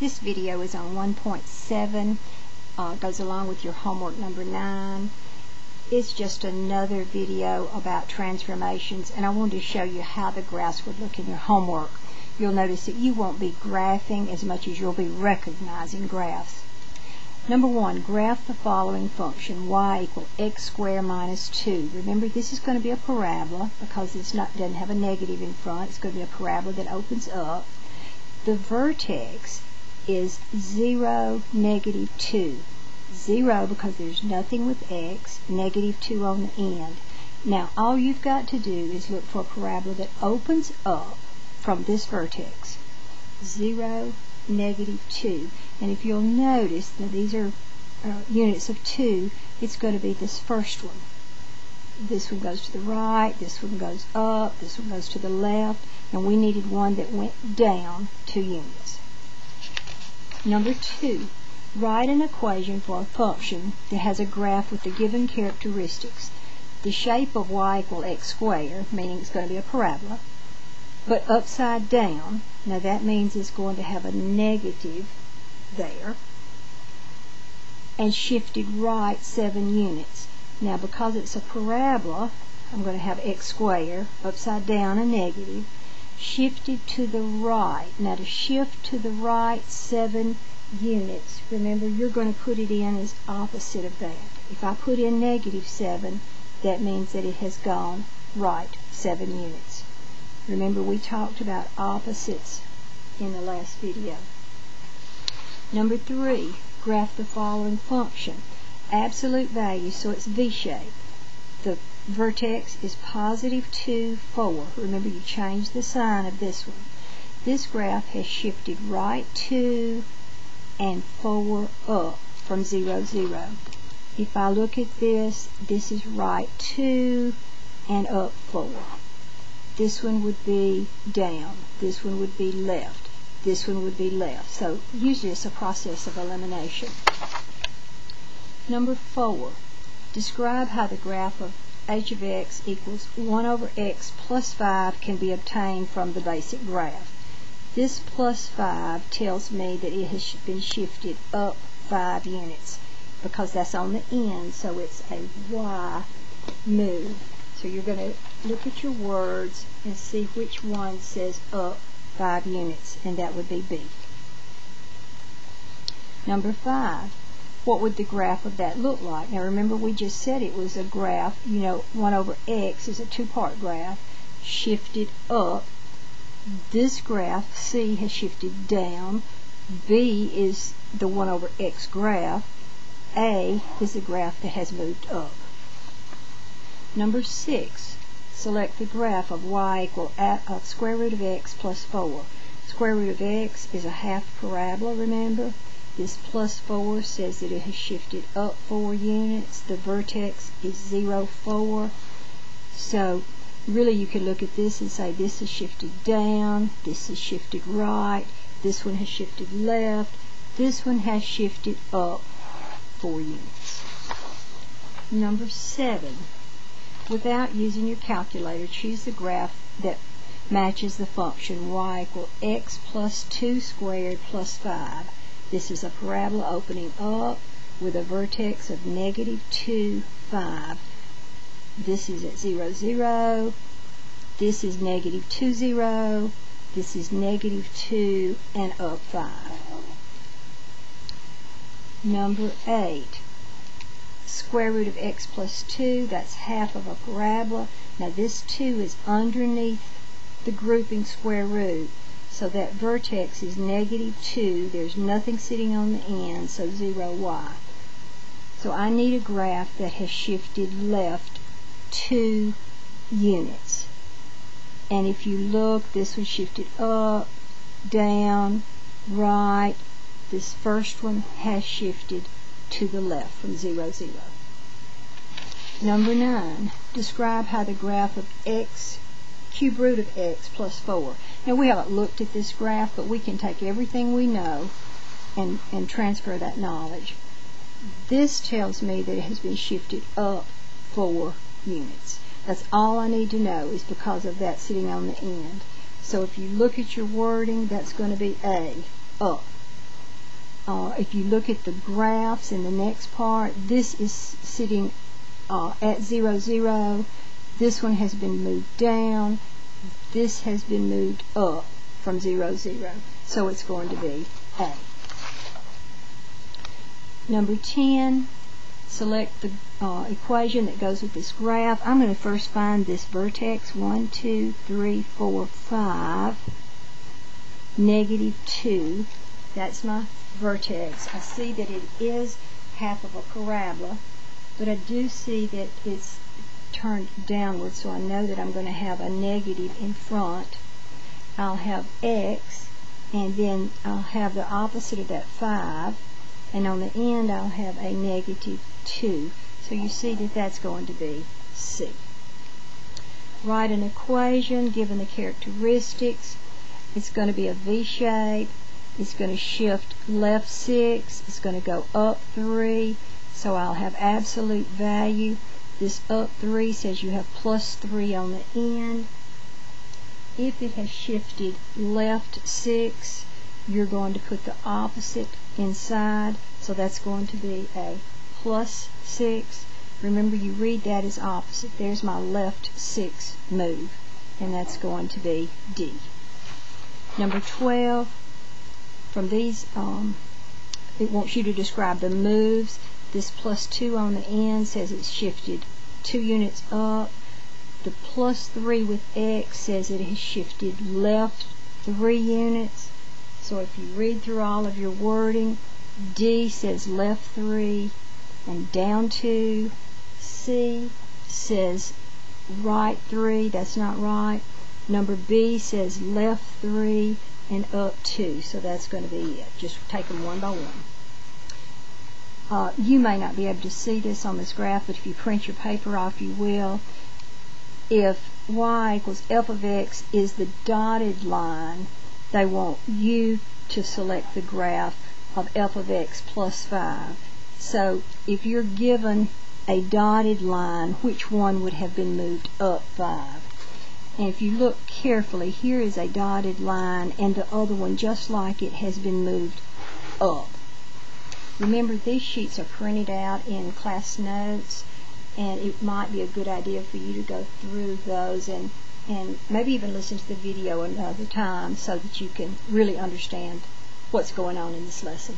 This video is on 1.7, goes along with your homework number 9. It's just another video about transformations, and I wanted to show you how the graphs would look in your homework. You'll notice that you won't be graphing as much as you'll be recognizing graphs. Number 1, graph the following function, y equal x squared minus 2. Remember, this is going to be a parabola because it doesn't have a negative in front. It's going to be a parabola that opens up. The vertex is 0, negative 2. 0 because there's nothing with x, negative 2 on the end. Now, all you've got to do is look for a parabola that opens up from this vertex. 0, negative 2. And if you'll notice that these are units of 2, it's going to be this first one. This one goes to the right, this one goes up, this one goes to the left, and we needed one that went down 2 units. Number 2, write an equation for a function that has a graph with the given characteristics. The shape of y equal x squared, meaning it's going to be a parabola, but upside down. Now that means it's going to have a negative there, and shifted right 7 units. Now because it's a parabola, I'm going to have x squared, upside down a negative, shifted to the right. Now to shift to the right 7 units, remember you're going to put it in as opposite of that. If I put in negative 7, that means that it has gone right 7 units. Remember, we talked about opposites in the last video. Number 3, graph the following function. Absolute value, so it's V-shaped. The vertex is positive 2, 4. Remember, you changed the sign of this one. This graph has shifted right 2 and 4 up from 0, 0. If I look at this, this is right 2 and up 4. This one would be down. This one would be left. This one would be left. So usually it's a process of elimination. Number 4, describe how the graph of h of x equals 1 over x plus 5 can be obtained from the basic graph. This plus 5 tells me that it has been shifted up 5 units because that's on the end, so it's a y move. So you're going to look at your words and see which one says up 5 units, and that would be B. Number 5, what would the graph of that look like? Now remember, we just said it was a graph, 1 over x is a 2-part graph, shifted up. This graph, C, has shifted down. B is the 1 over x graph. A is the graph that has moved up. Number 6, select the graph of y equal square root of x plus 4. Square root of x is a half parabola, remember? This plus 4 says that it has shifted up 4 units. The vertex is 0, 4. So really you could look at this and say this is shifted down, this is shifted right, this one has shifted left, this one has shifted up 4 units. Number 7, without using your calculator, choose the graph that matches the function y equal x plus 2 squared plus 5. This is a parabola opening up with a vertex of negative 2, 5. This is at 0, 0. This is negative 2, 0. This is negative 2 and up 5. Number 8, square root of x plus 2, that's half of a parabola. Now this 2 is underneath the grouping square root, so that vertex is negative 2. There's nothing sitting on the end, so 0, y. So I need a graph that has shifted left 2 units. And if you look, this was shifted up, down, right. This first one has shifted to the left from 0, 0. Number 9, describe how the graph of x, cube root of x plus 4. Now we haven't looked at this graph, but we can take everything we know and transfer that knowledge. This tells me that it has been shifted up 4 units. That's all I need to know, is because of that sitting on the end. So if you look at your wording, that's going to be A, up. if you look at the graphs in the next part, this is sitting at 0, 0. This one has been moved down. This has been moved up from 0, 0. So it's going to be A. Number 10, select the equation that goes with this graph. I'm going to first find this vertex, 1, 2, 3, 4, 5, negative 2. That's my vertex. I see that it is half of a parabola, but I do see that it's turned downward, so I know that I'm going to have a negative in front. I'll have x, and then I'll have the opposite of that 5, and on the end I'll have a negative 2. So you see that that's going to be C. Write an equation given the characteristics. It's going to be a V shape. It's going to shift left 6. It's going to go up 3. So I'll have absolute value. This up 3 says you have plus 3 on the end. If it has shifted left 6, you're going to put the opposite inside. So that's going to be a plus 6. Remember, you read that as opposite. There's my left 6 move, and that's going to be D. Number 12, from these, it wants you to describe the moves. This plus 2 on the end says it's shifted 2 units up. The plus 3 with X says it has shifted left 3 units. So if you read through all of your wording, D says left 3 and down 2. C says right 3, that's not right. Number B says left 3 and up 2, so that's going to be it. Just take them one by one. You may not be able to see this on this graph, but if you print your paper off, you will. If y equals f of x is the dotted line, they want you to select the graph of f of x plus 5. So if you're given a dotted line, which one would have been moved up 5? And if you look carefully, here is a dotted line, and the other one, just like it, has been moved up. Remember, these sheets are printed out in class notes, and it might be a good idea for you to go through those and maybe even listen to the video another time so that you can really understand what's going on in this lesson.